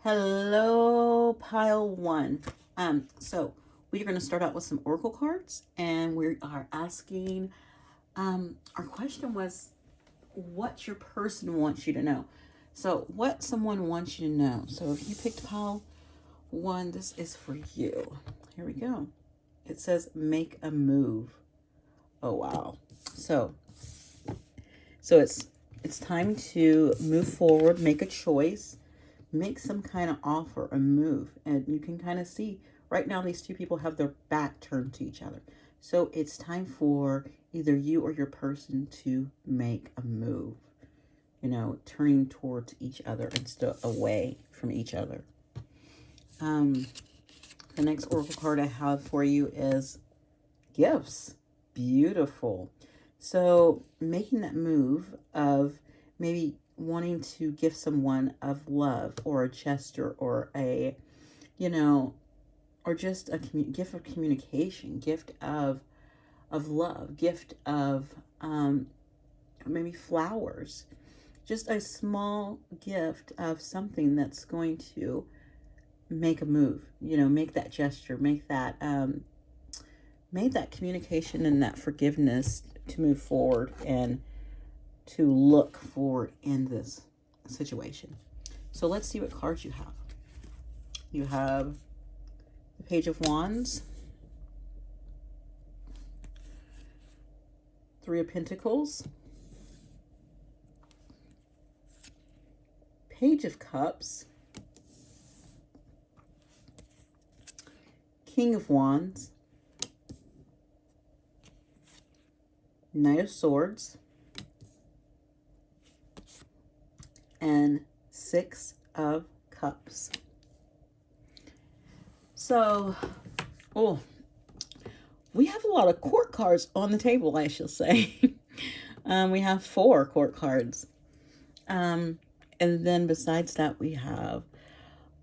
Hello, pile one. So we're going to start out with some oracle cards, and we are asking. Our question was, what your person wants you to know. So, what someone wants you to know. So, if you picked pile one, this is for you. Here we go. It says, make a move. Oh wow. So, it's time to move forward, make a choice, make some kind of offer, a move. And you can kind of see right now these two people have their back turned to each other. So it's time for either you or your person to make a move, turning towards each other instead away from each other. Um, the next oracle card I have for you is gifts. Beautiful. So making that move of maybe wanting to give someone of love or a gesture or or just a gift of communication, gift of love, gift of maybe flowers, just a small gift of something that's going to make a move, make that gesture, make that communication and that forgiveness to move forward and to look forward in this situation. So let's see what cards you have. You have the Page of Wands, Three of Pentacles, Page of Cups, King of Wands, Knight of Swords, and Six of Cups. So, we have a lot of court cards on the table, I shall say. We have 4 court cards. And then besides that, we have...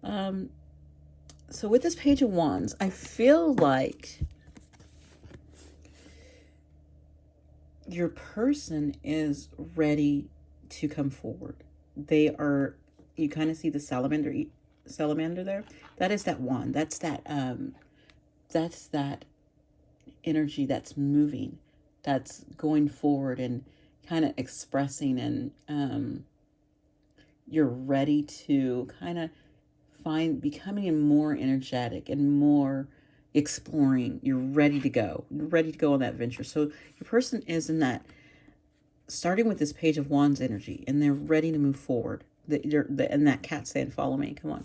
so with this Page of Wands, I feel like your person is ready to come forward. They are... You kind of see the salamander there. That is that wand. That's that energy that's moving, that's going forward and kind of expressing, and you're ready to kind of becoming more energetic and more exploring. You're ready to go. You're ready to go on that venture. So your person is in that, starting with this Page of Wands energy, and they're ready to move forward. And that cat saying, follow me, come on.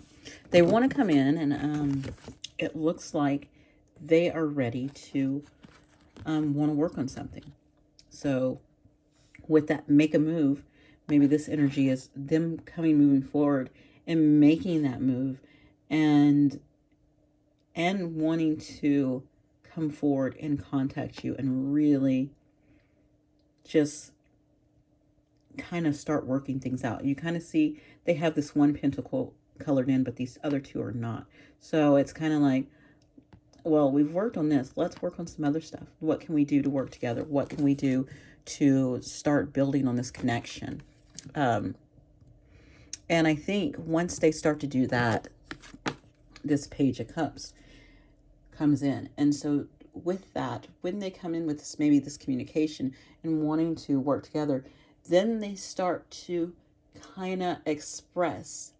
They want to come in, and it looks like they are ready to want to work on something. So with that, make a move. Maybe this energy is them moving forward and making that move, and wanting to come forward and contact you and really just kind of start working things out. You kind of see they have this one pentacle colored in, but these other 2 are not. So it's kind of like, well, we've worked on this. Let's work on some other stuff. What can we do to work together? What can we do to start building on this connection? And I think once they start to do that, this Page of Cups comes in. And so with that, when they come in with this, maybe this communication and wanting to work together, then they start to kind of express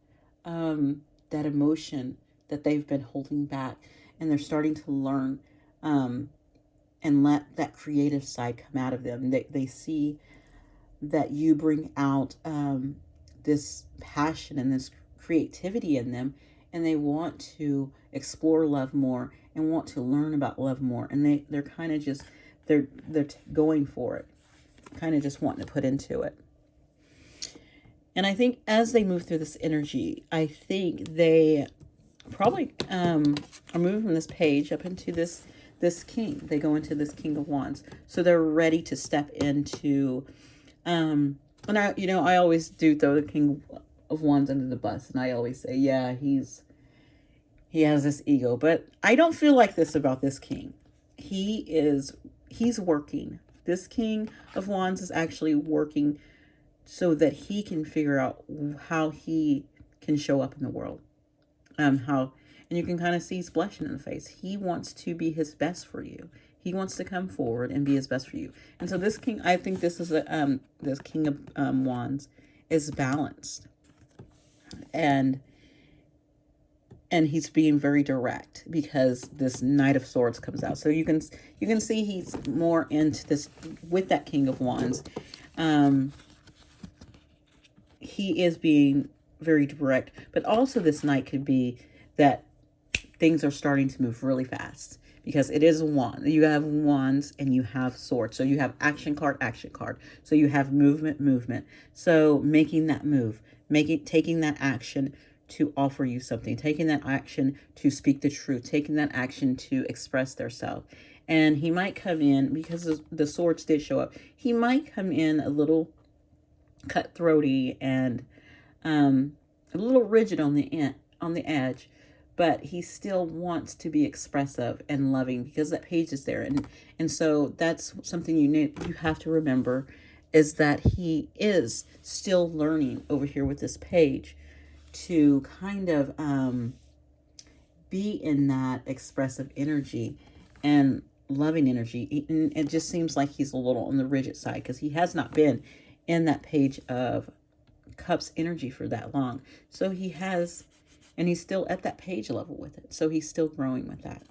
that emotion that they've been holding back, and they're starting to learn and let that creative side come out of them. They see that you bring out this passion and this creativity in them, and they want to explore love more and want to learn about love more, and they're kind of just they're going for it, kind of just wanting to put into it. And I think as they move through this energy, I think they probably are moving from this page up into this king. They go into this King of Wands. So they're ready to step into, and I always do throw the King of Wands under the bus. And I always say, yeah, he has this ego, but I don't feel like this about this king. He's working. This King of Wands is actually working so that he can figure out how he can show up in the world. How, and you can kind of see he's blushing in the face. He wants to be his best for you. He wants to come forward and be his best for you. And so this king, I think this is this King of Wands is balanced, and he's being very direct because this Knight of Swords comes out. So you can see he's more into this with that King of Wands. He is being very direct, but also this Knight could be that things are starting to move really fast, because it is a wand. You have wands and you have swords. So you have action card, action card. So you have movement, movement. So making that move, taking that action to offer you something, taking that action to speak the truth, taking that action to express their self. And he might come in, because the swords did show up, he might come in a little cutthroaty and a little rigid on the edge, but he still wants to be expressive and loving, because that page is there. And so that's something you have to remember, is that he is still learning over here with this page to kind of be in that expressive energy and loving energy. And it just seems like he's a little on the rigid side, because he has not been in that Page of Cups energy for that long. So he has, and he's still at that page level with it. So he's still growing with that.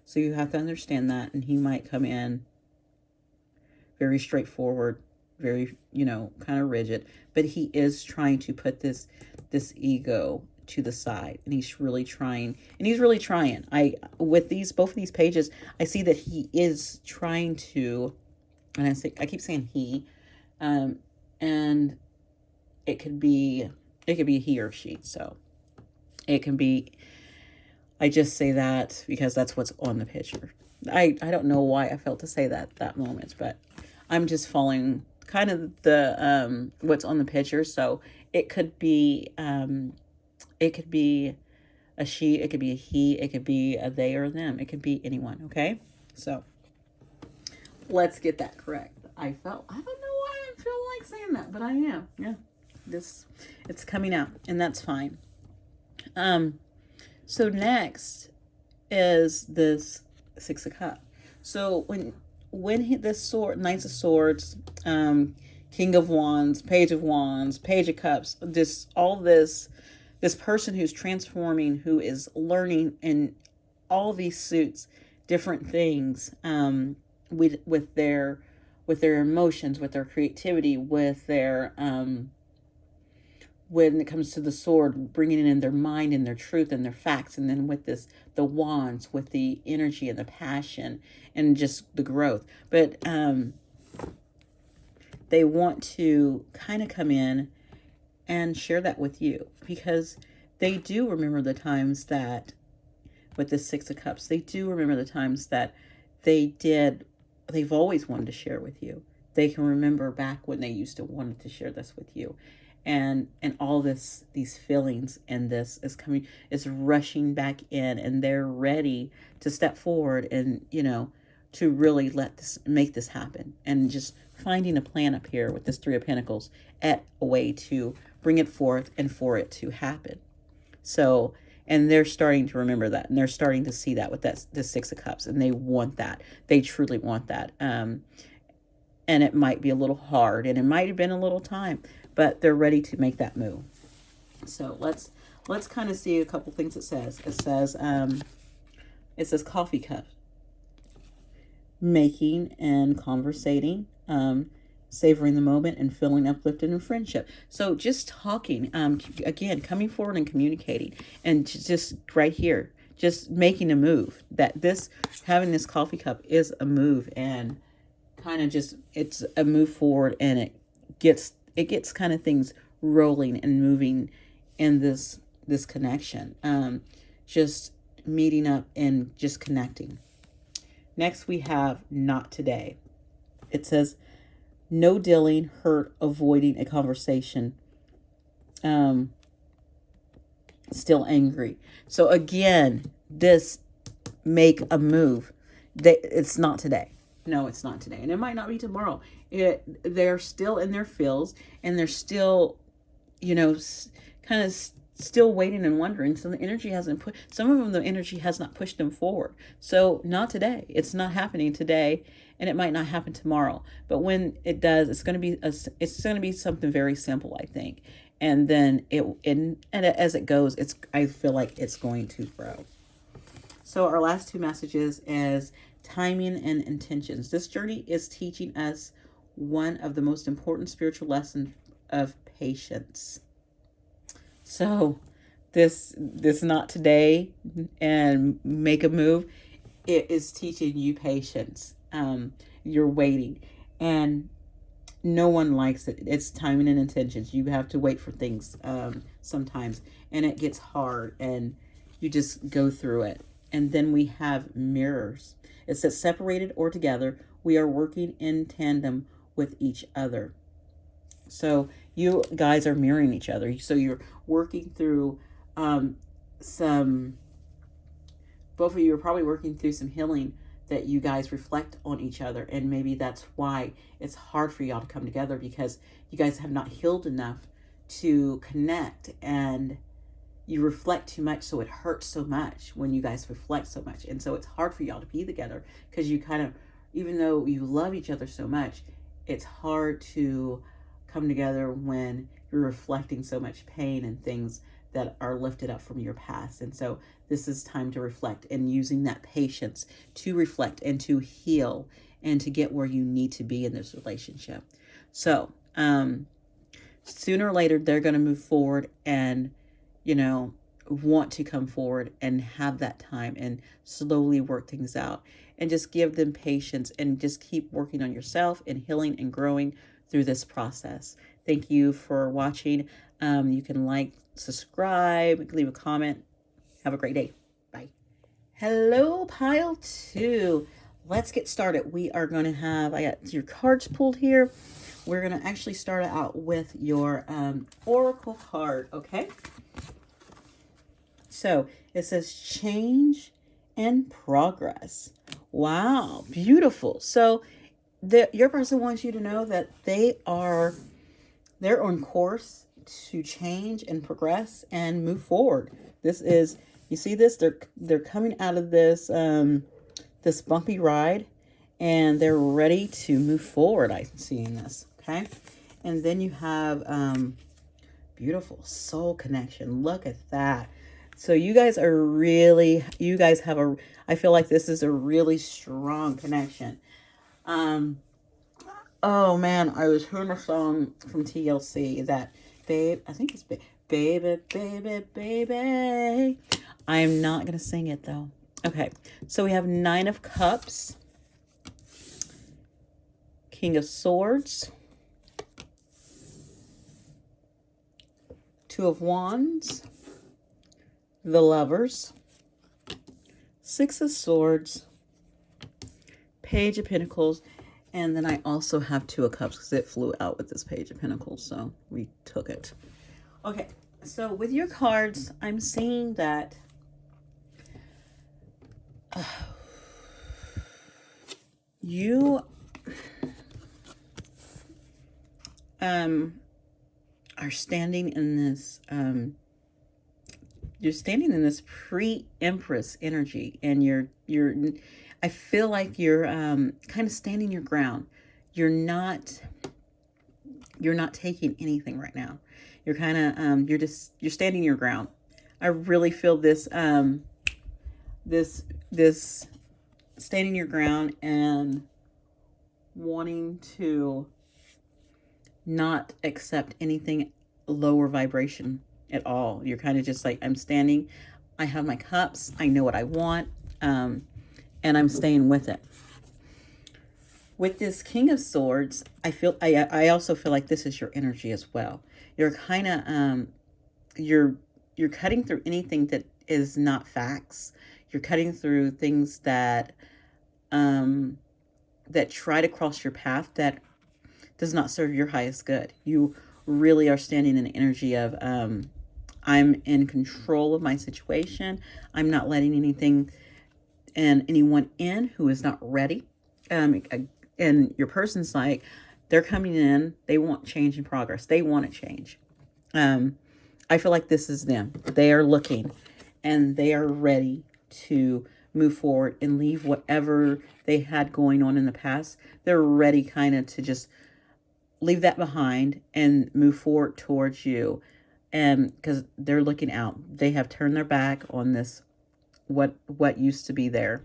So you have to understand that. And he might come in very straightforward, very, kind of rigid, but he is trying to put this ego to the side, and he's really trying, with both of these pages, I see that he is trying to, and I keep saying he, and it could be he or she. So it can be, I just say that because that's what's on the picture. I don't know why I felt to say that moment, but I'm just following kind of the what's on the picture. So it could be a she, it could be a he, it could be a they or them, it could be anyone. Okay, so let's get that correct. I don't know why I feel like saying that, but I am. Yeah, it's coming out, and that's fine. So next is this Six of Cups. So when this sword, Knights of Swords, King of Wands, Page of Wands, Page of Cups, this person who's transforming, who is learning in all these suits, different things, with their emotions, with their creativity, with their when it comes to the sword, bringing in their mind and their truth and their facts, and then with the wands, with the energy and the passion and just the growth. But they want to kind of come in and share that with you, because they do remember the times that, with the Six of Cups, they do remember the times that they've always wanted to share with you. They can remember back when they used to wanted to share this with you. And all these feelings, and this is rushing back in, and they're ready to step forward and, to really make this happen, and just finding a plan up here with this Three of Pentacles at a way to bring it forth and for it to happen. So, and they're starting to remember that, and they're starting to see that with the Six of Cups, and they want that. They truly want that. And it might be a little hard, and it might have been a little time, but they're ready to make that move. So let's kind of see a couple things it says. It says coffee cup, making and conversating, savoring the moment and feeling uplifted in friendship. So just talking, again, coming forward and communicating, and just right here, just making a move. Having this coffee cup is a move, and kind of just, it's a move forward, and it gets kind of things rolling and moving in this connection. Just meeting up and just connecting. Next we have not today. It says no dealing, hurt, avoiding a conversation, still angry. So again, this make a move. It's not today. No, it's not today. And it might not be tomorrow. They're still in their feels, and they're still, kind of still waiting and wondering. So the energy hasn't put, some of them, the energy has not pushed them forward. So not today. It's not happening today, and it might not happen tomorrow. But when it does, it's going to be it's going to be something very simple, I think. And then and as it goes, I feel like it's going to grow. So our last two messages is timing and intentions. This journey is teaching us one of the most important spiritual lessons of patience. So this not today and make a move. It is teaching you patience. You're waiting, and no one likes it. It's timing and intentions. You have to wait for things sometimes, and it gets hard, and you just go through it. And then we have mirrors. It says separated or together, we are working in tandem with each other. So you guys are mirroring each other. So you're working through some, both of you are probably working through some healing that you guys reflect on each other. And maybe that's why it's hard for y'all to come together, because you guys have not healed enough to connect, and you reflect too much. So it hurts so much when you guys reflect so much. And so it's hard for y'all to be together, because you kind of, even though you love each other so much, it's hard to come together when you're reflecting so much pain and things that are lifted up from your past. And so this is time to reflect, and using that patience to reflect and to heal and to get where you need to be in this relationship. So sooner or later, they're going to move forward and, want to come forward and have that time and slowly work things out, and just give them patience and just keep working on yourself and healing and growing through this process. Thank you for watching. You can like, subscribe, leave a comment. Have a great day. Bye. Hello, pile 2. Let's get started. We are going to have, I got your cards pulled here. We're going to actually start out with your oracle card, okay? So it says change and progress. Wow, beautiful. So your person wants you to know that they're on course to change and progress and move forward. This is, you see this, they're coming out of this this bumpy ride, and they're ready to move forward. I'm seeing this, okay? And then you have beautiful soul connection. Look at that. So you guys have I feel like this is a really strong connection. Oh man, I was hearing a song from TLC that, babe, I think it's baby, baby, baby. I'm not going to sing it though. Okay, so we have 9 of Cups, King of Swords, 2 of Wands, the Lovers, 6 of Swords, Page of Pentacles, and then I also have 2 of Cups because it flew out with this Page of Pentacles, so we took it. Okay, so with your cards, I'm seeing that you are standing in this you're standing in this pre-Empress energy, and you're I feel like you're kind of standing your ground. You're not taking anything right now. You're kind of you're standing your ground. I really feel this this standing your ground and wanting to not accept anything lower vibration at all. You're kind of just like, I'm standing, I have my cups, I know what I want, and I'm staying with it. With this King of Swords, I also feel like this is your energy as well. You're kind of you're cutting through anything that is not facts. You're cutting through things that that try to cross your path that does not serve your highest good. You really are standing in the energy of I'm in control of my situation. I'm not letting anything and anyone in who is not ready. And your person's like, they're coming in, they want change and progress. They want to change. I feel like this is them. They are looking and they are ready to move forward and leave whatever they had going on in the past. They're ready kind of to just leave that behind and move forward towards you. And because they're looking out, they have turned their back on this, what used to be there,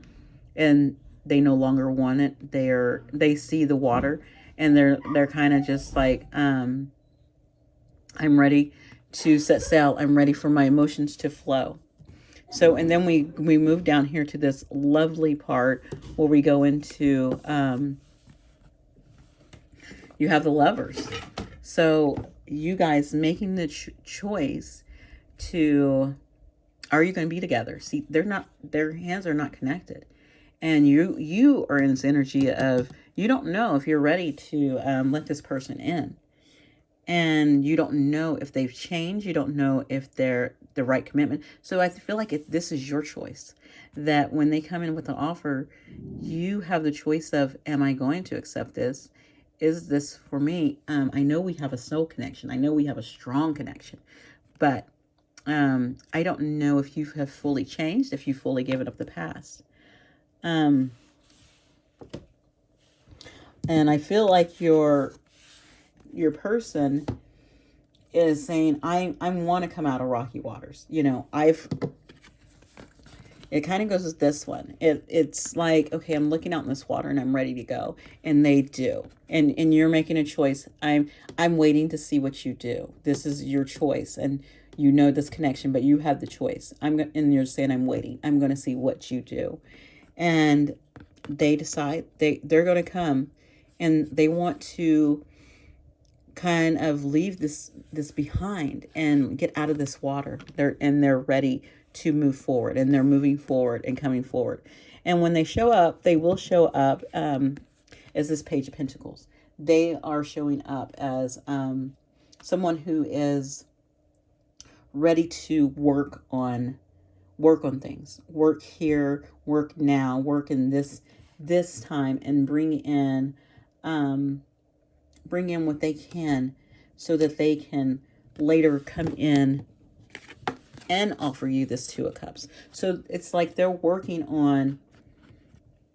and they no longer want it. They see the water, and they're kind of just like, I'm ready to set sail. I'm ready for my emotions to flow. So, and then we move down here to this lovely part where we go into, you have the Lovers. So you guys making the choice to, are you going to be together? See, their hands are not connected. And you are in this energy of, you don't know if you're ready to let this person in. And you don't know if they've changed. You don't know if they're the right commitment. So I feel like this is your choice. That when they come in with an offer, you have the choice of, am I going to accept this? Is this for me? I know we have a soul connection. I know we have a strong connection. But I don't know if you have fully changed, if you fully given up the past. And I feel like your person is saying, I want to come out of rocky waters. You know, it kind of goes with this one. It's like, okay, I'm looking out in this water and I'm ready to go. And they do. And you're making a choice. I'm waiting to see what you do. This is your choice. And you know this connection, but you have the choice. And you're saying, I'm waiting. I'm going to see what you do. And they decide they're going to come, and they want to kind of leave this behind and get out of this water. They're ready to move forward, and they're moving forward and coming forward. And when they show up, they will show up as this Page of Pentacles. They are showing up as someone who is ready to work on things, work here, work now, work in this time, and bring in what they can, so that they can later come in and offer you this Two of Cups. So it's like they're working on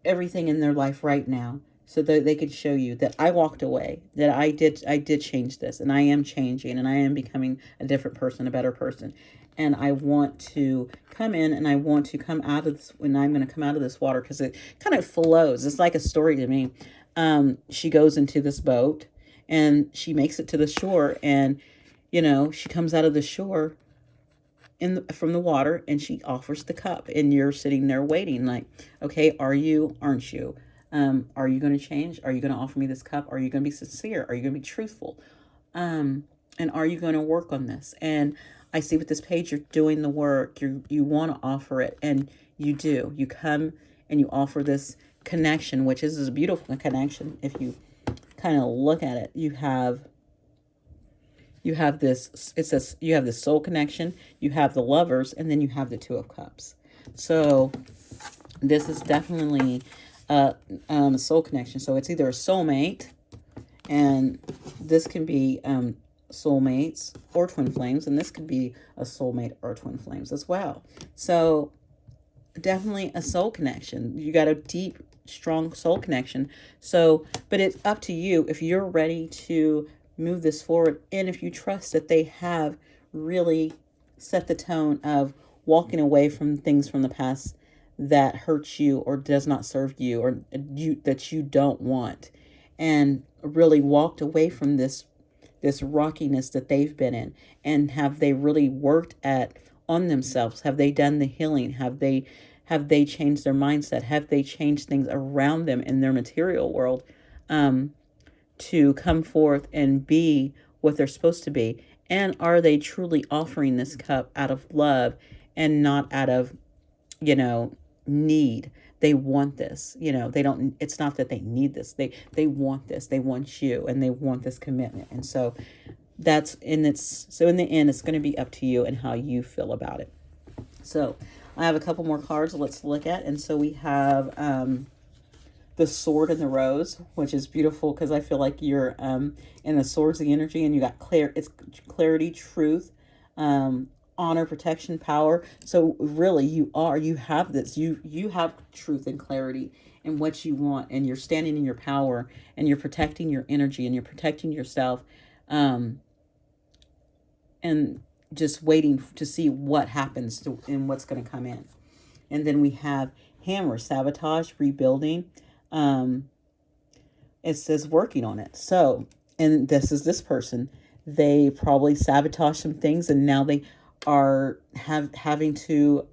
everything in their life right now, so that they could show you that I walked away, that I did change this, and I am changing, and I am becoming a different person, a better person. And I want to come in, and I want to come out of this, and I'm going to come out of this water, because it kind of flows. It's like a story to me. She goes into this boat, and she makes it to the shore, and, you know, she comes out of the shore from the water, and she offers the cup, and you're sitting there waiting like, okay, are you, aren't you? Are you going to change? Are you going to offer me this cup? Are you going to be sincere? Are you going to be truthful? And are you going to work on this? And I see with this page, you're doing the work. You want to offer it, and you do. You come and you offer this connection, which is a beautiful connection. If you kind of look at it, you have this, it says you have the soul connection, you have the Lovers, and then you have the Two of Cups. So this is definitely a soul connection. So it's either a soulmate, and this can be soulmates or twin flames, and this could be a soulmate or twin flames as well. So definitely a soul connection. You got a deep, strong soul connection. So, but it's up to you if you're ready to move this forward, and if you trust that they have really set the tone of walking away from things from the past that hurts you or does not serve you, or that you don't want, and really walked away from this rockiness that they've been in. And have they really worked on themselves? Have they done the healing? Have they changed their mindset? Have they changed things around them in their material world to come forth and be what they're supposed to be? And are they truly offering this cup out of love and not out of, need? They want this, they don't, it's not that they need this. They want this, they want you, and they want this commitment. And so in the end, it's going to be up to you and how you feel about it. So I have a couple more cards let's look at. And so we have the Sword and the Rose, which is beautiful, because I feel like you're in the Swords, the energy, and you got it's clarity, truth, honor, protection, power. So really, you have this, you have truth and clarity in what you want, and you're standing in your power, and you're protecting your energy, and you're protecting yourself, um, and just waiting to see what happens and what's going to come in. And then we have hammer, sabotage, rebuilding. Um, it says working on it. So, and this is this person. They probably sabotage some things, and now they are having to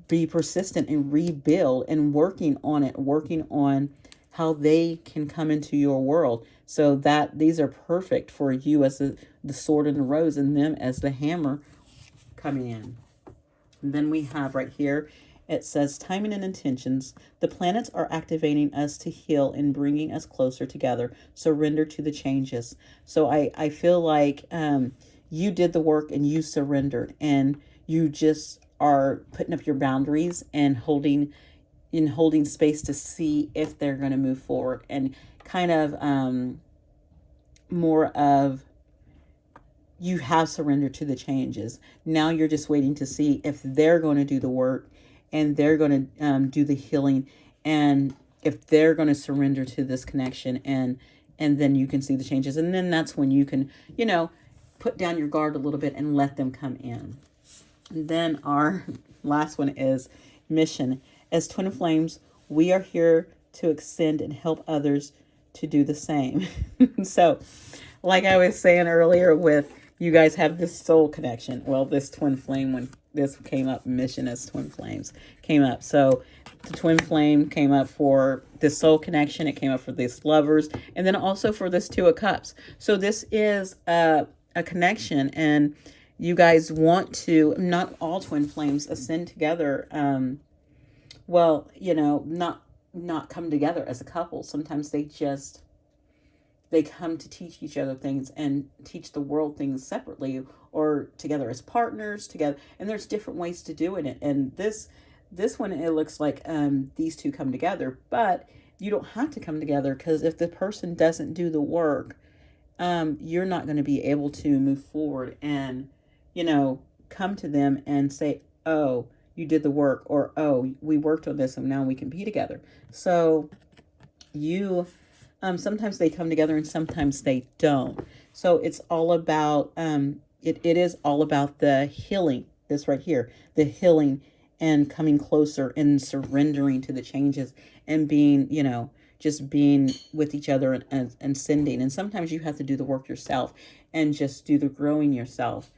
be persistent and rebuild and working on it, working on how they can come into your world. So that these are perfect for you as the sword and the rose, and them as the hammer coming in. And then we have right here, it says timing and intentions. The planets are activating us to heal and bringing us closer together. Surrender to the changes. So I feel like you did the work and you surrendered, and you just are putting up your boundaries and holding space to see if they're going to move forward, and kind of more of, you have surrendered to the changes. Now you're just waiting to see if they're going to do the work, and they're going to do the healing, and if they're going to surrender to this connection, and then you can see the changes, and then that's when you can, put down your guard a little bit and let them come in. And then our last one is mission. As twin flames, we are here to extend and help others to do the same. So, like I was saying earlier, with you guys have this soul connection. Well, this twin flame, when this came up, mission as twin flames came up. So the twin flame came up for this soul connection. It came up for this lovers, and then also for this two of cups. So this is a connection, and you guys want to, not all twin flames ascend together. Well, not come together as a couple. Sometimes they come to teach each other things and teach the world things separately, or together as partners together. And there's different ways to do it. And this one, it looks like these two come together, but you don't have to come together, because if the person doesn't do the work, you're not going to be able to move forward and, come to them and say, oh, you did the work, or, oh, we worked on this and now we can be together. So you, sometimes they come together and sometimes they don't. So it's all about, it is all about the healing, this right here, the healing, and coming closer and surrendering to the changes, and being, just being with each other, and sending. And sometimes you have to do the work yourself and just do the growing yourself,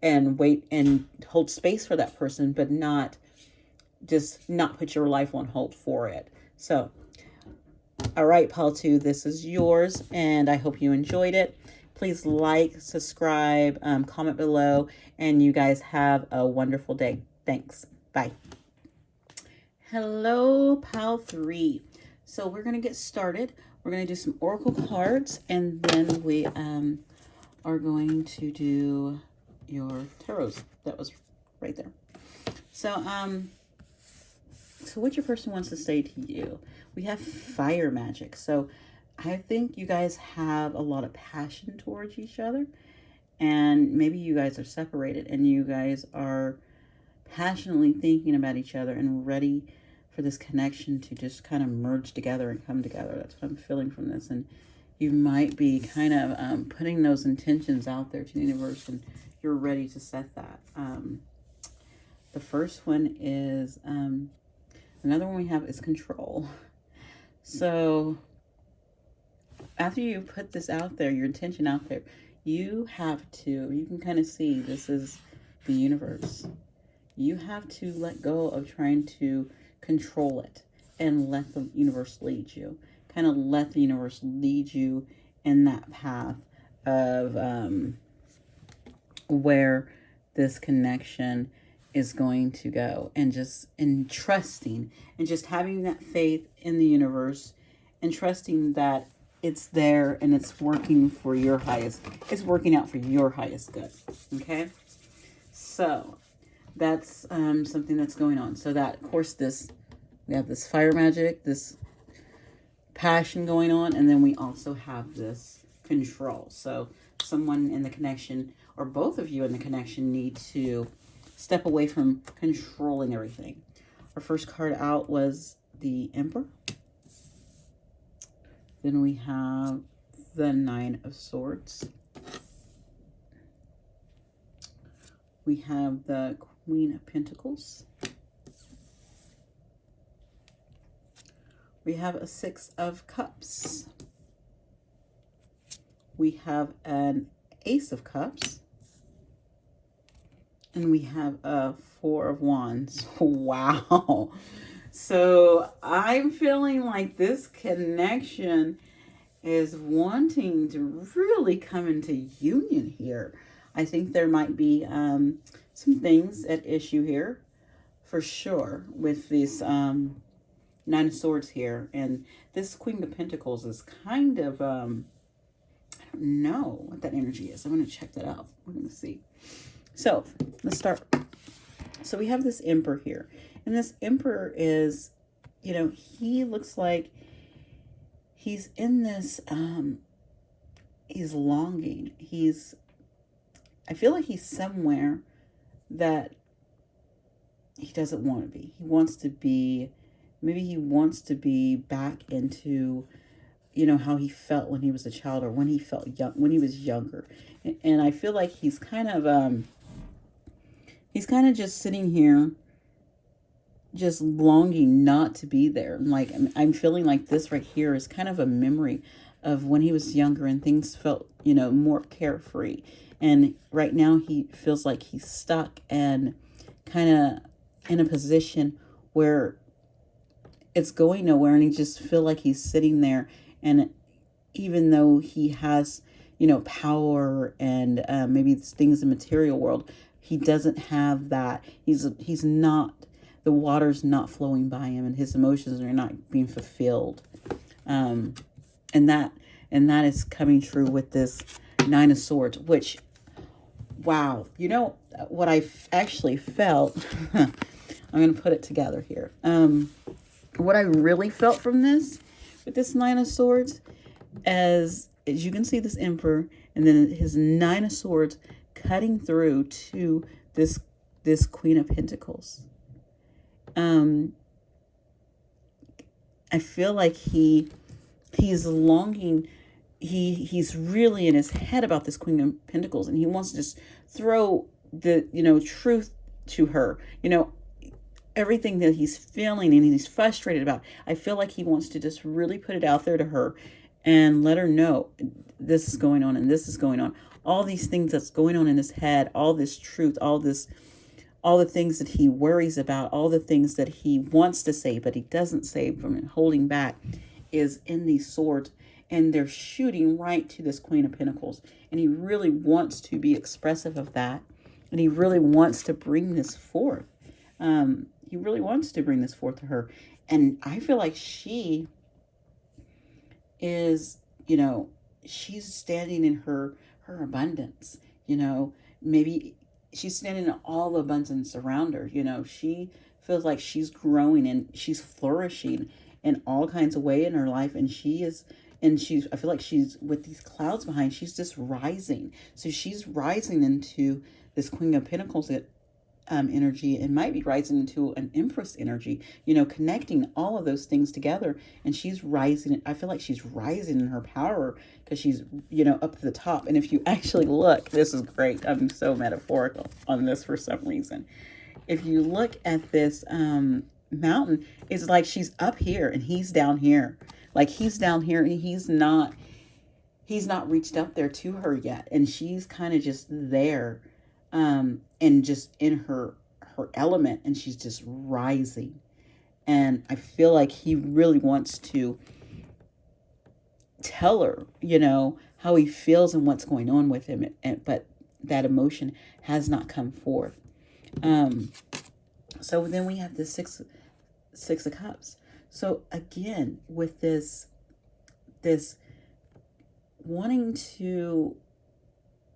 and wait and hold space for that person, but not put your life on hold for it. So, all right, Pile 2, this is yours, and I hope you enjoyed it. Please like, subscribe, comment below, and you guys have a wonderful day. Thanks. Bye. Hello, Pile 3. So we're going to get started. We're going to do some oracle cards, and then we are going to do your tarots. That was right there. So so what your person wants to say to you. We have fire magic. So I think you guys have a lot of passion towards each other, and maybe you guys are separated and you guys are passionately thinking about each other and ready for this connection to just kind of merge together and come together. That's what I'm feeling from this. And you might be kind of putting those intentions out there to the universe, and you're ready to set that. The first one is, another one we have is control. So after you put this out there, your intention out there, you can kind of see, this is the universe. You have to let go of trying to control it and let the universe lead you. Kind of let the universe lead you in that path of where this connection is going to go, and just in trusting and just having that faith in the universe, and trusting that it's there and it's working for your highest, it's working out for your highest good. Okay, so that's something that's going on. So that, of course, we have this fire magic, this passion going on, and then we also have this control. So someone in the connection, or both of you in the connection, need to step away from controlling everything. Our first card out was the Emperor. Then we have the Nine of Swords. We have the Queen of Pentacles. We have a Six of Cups. We have an Ace of Cups. And we have a Four of Wands. Wow. So I'm feeling like this connection is wanting to really come into union here. I think there might be some things at issue here for sure with this Nine of Swords here. And this Queen of Pentacles is kind of, I don't know what that energy is. I'm going to check that out. We're going to see. So let's start. So we have this Emperor here. And this Emperor is, you know, he looks like he's in this, he's longing. I feel like he's somewhere that he doesn't want to be. He wants to be, maybe he wants to be back into, you know, how he felt when he was a child, or when he felt young, when he was younger. And I feel like he's kind of just sitting here, just longing not to be there. Like, I'm feeling like this right here is kind of a memory of when he was younger and things felt, you know, more carefree. And right now he feels like he's stuck and kind of in a position where it's going nowhere, and he just feel like he's sitting there. And even though he has, you know, power and maybe things in the material world, he doesn't have that. He's not, the water's not flowing by him, and his emotions are not being fulfilled. And that is coming true with this Nine of Swords, which, wow, you know what I actually felt. I'm going to put it together here. What I really felt from this, with this Nine of Swords, as you can see this Emperor, and then his Nine of Swords cutting through to this Queen of Pentacles. I feel like he's longing. He's really in his head about this Queen of Pentacles, and he wants to just throw the, you know, truth to her. You know, everything that he's feeling and he's frustrated about. I feel like he wants to just really put it out there to her and let her know this is going on and this is going on. All these things that's going on in his head, all this truth, all the things that he worries about, all the things that he wants to say, but he doesn't say from holding back, is in these swords. And they're shooting right to this Queen of Pentacles. And he really wants to be expressive of that. And he really wants to bring this forth. He really wants to bring this forth to her. And I feel like she is, you know, she's standing in her abundance. You know, maybe she's standing in all the abundance around her. You know, she feels like she's growing and she's flourishing in all kinds of way in her life. And I feel like she's, with these clouds behind, she's just rising. So she's rising into this Queen of Pentacles energy, and might be rising into an Empress energy, you know, connecting all of those things together. And she's rising. I feel like she's rising in her power because she's, you know, up to the top. And if you actually look, this is great. I'm so metaphorical on this for some reason. If you look at this mountain, it's like she's up here and he's down here. Like he's down here and he's not reached up there to her yet. And she's kind of just there, and just in her element, and she's just rising. And I feel like he really wants to tell her, you know, how he feels and what's going on with him. But that emotion has not come forth. So then we have the Six of Cups. So again, with this wanting to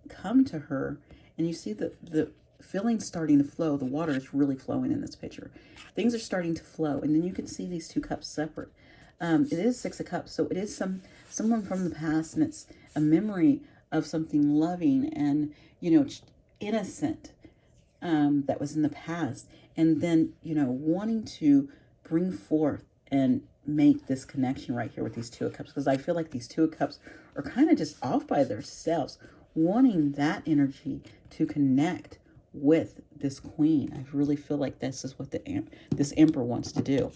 come to her, and you see the feelings starting to flow. The water is really flowing in this picture. Things are starting to flow, and then you can see these two cups separate. It is Six of Cups, so it is someone from the past, and it's a memory of something loving and, innocent, that was in the past. And then, wanting to bring forth and make this connection right here with these Two of Cups. Because I feel like these Two of Cups are kind of just off by themselves, wanting that energy to connect with this Queen. I really feel like this is what this Emperor wants to do.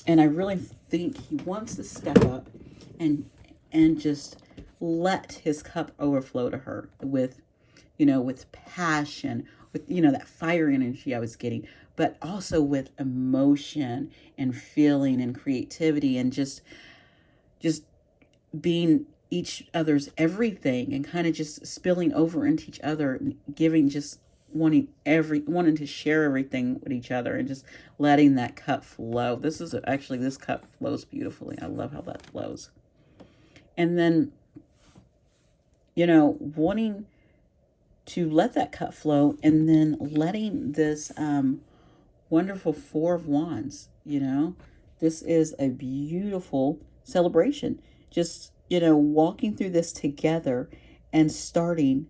And I really think he wants to step up and just let his cup overflow to her with, with passion, with, that fire energy I was getting, but also with emotion and feeling and creativity and just being each other's everything and kind of just spilling over into each other, giving, just wanting to share everything with each other and just letting that cup flow. This cup flows beautifully. I love how that flows. And then, wanting to let that cup flow, and then letting this wonderful Four of Wands, this is a beautiful celebration. Just, walking through this together and starting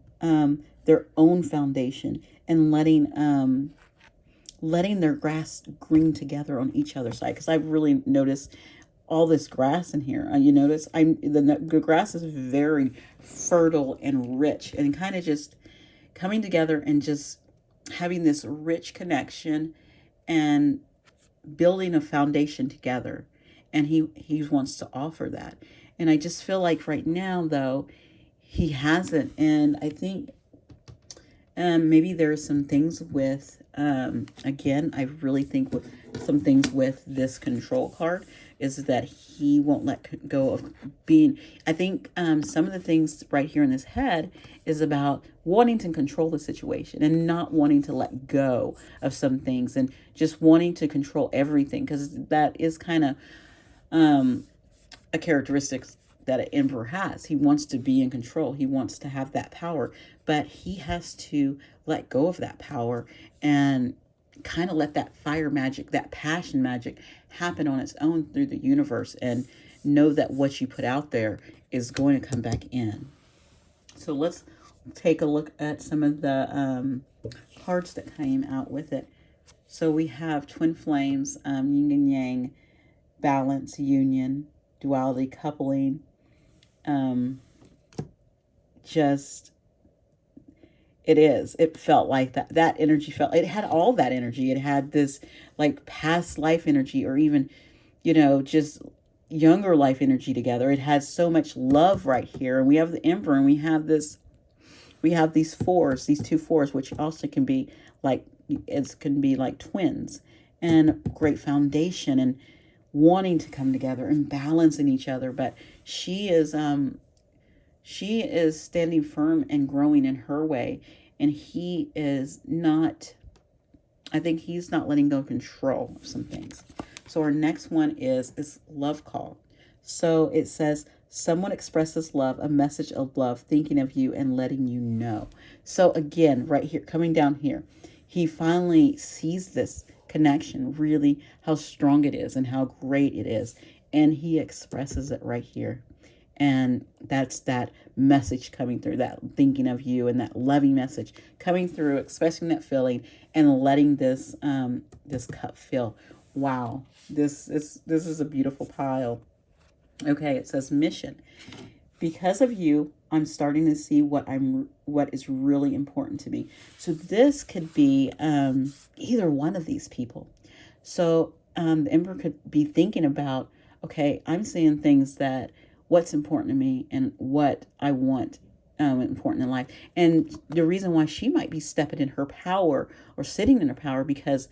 their own foundation and letting their grass green together on each other's side. Because I really noticed all this grass in here. You notice the grass is very fertile and rich, and kind of just coming together and just having this rich connection and building a foundation together. And he wants to offer that. And I just feel like right now, though, he hasn't. And I think maybe there are some things with, again, I really think with some things with this Control card is that he won't let go of being, I think some of the things right here in his head is about wanting to control the situation and not wanting to let go of some things and just wanting to control everything, because that is kind of a characteristic that an Emperor has. He wants to be in control. He wants to have that power, but he has to let go of that power and kind of let that fire magic, that passion magic happen on its own through the universe, and know that what you put out there is going to come back in. So let's take a look at some of the cards that came out with it. So we have Twin Flames, Yin and Yang, Balance, Union, Duality, Coupling, it felt like that energy it had all that energy. It had this like past life energy, or even, just younger life energy together. It has so much love right here. And we have the Emperor, and we have these fours, these two fours, which also can be like twins, and great foundation and wanting to come together and balancing each other. But she is standing firm and growing in her way, and he is not, I think he's not letting go of control of some things. So our next one is Love Call. So it says, someone expresses love, a message of love, thinking of you and letting you know. So again, right here, coming down here, he finally sees this connection, really how strong it is and how great it is. And he expresses it right here. And that's that message coming through, that thinking of you and that loving message coming through, expressing that feeling and letting this cup fill. Wow, this is a beautiful pile. Okay, it says mission. Because of you, I'm starting to see what is really important to me. So this could be either one of these people. So the Emperor could be thinking about, okay, I'm seeing things that what's important to me and what I want important in life. And the reason why she might be stepping in her power or sitting in her power, because,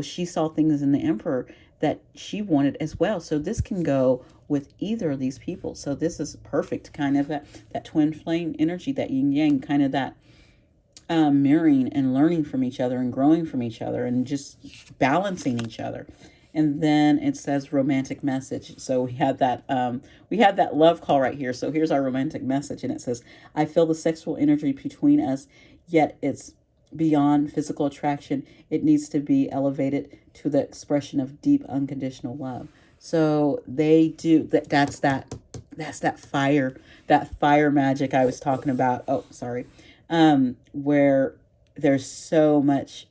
she saw things in the Emperor that she wanted as well. So this can go with either of these people. So this is perfect, kind of that twin flame energy, that yin yang, kind of that mirroring and learning from each other and growing from each other and just balancing each other. And then it says romantic message. So we had that love call right here. So here's our romantic message, and it says, I feel the sexual energy between us, yet it's beyond physical attraction. It needs to be elevated to the expression of deep unconditional love. So they do that's that That's that fire magic I was talking about. Oh, sorry. Where there's so much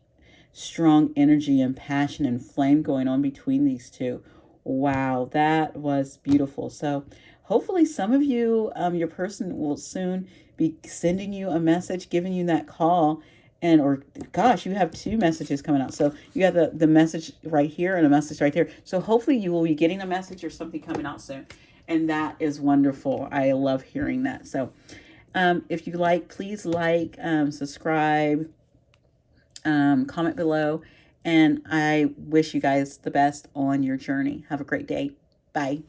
strong energy and passion and flame going on between these two. Wow, that was beautiful. So hopefully some of you, your person will soon be sending you a message, giving you that call. And or gosh, you have two messages coming out. So you got the message right here and a message right there. So hopefully you will be getting a message or something coming out soon. And that is wonderful. I love hearing that. So if you like, please like, subscribe, comment below. And I wish you guys the best on your journey. Have a great day. Bye.